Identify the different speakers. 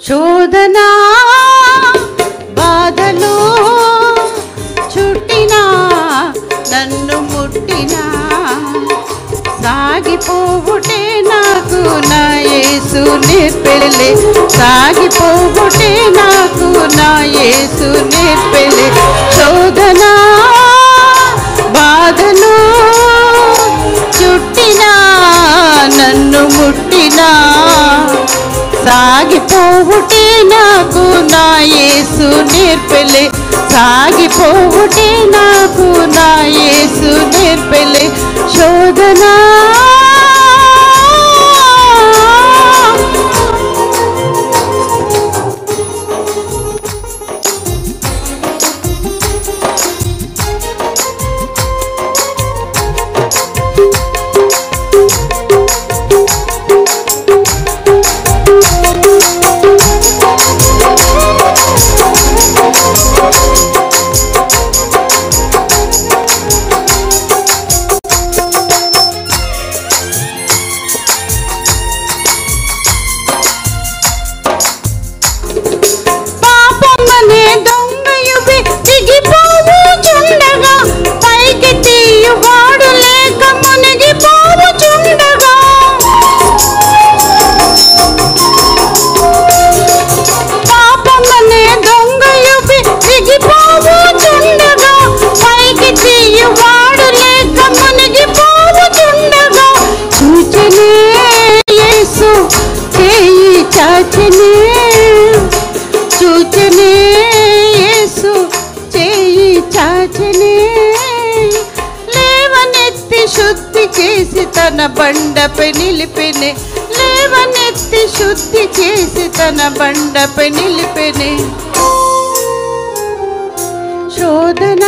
Speaker 1: శోధనా బాధలో చుట్టినా నన్ను ముట్టినా సాగిపోవుటే నాకు నా యేసు నేర్పెలే సాగిపోవుటే నాకు నా యేసు నేర్పెలే శోధనా బాధలో చుట్టినా నన్ను ముట్టినా సాగిపోవుటే నాకు నా యేసు నేర్పెలే సాగిపోవుటే నాకు నా యేసు నేర్పెలే శోధనా చూచనే యేసు చేయి చాచనే లేవనెత్తి శుద్ధి చేసి తన బండపై నిలిపెనే లేవనెత్తి శుద్ధి చేసి తన బండపై నిలిపెనే శోధన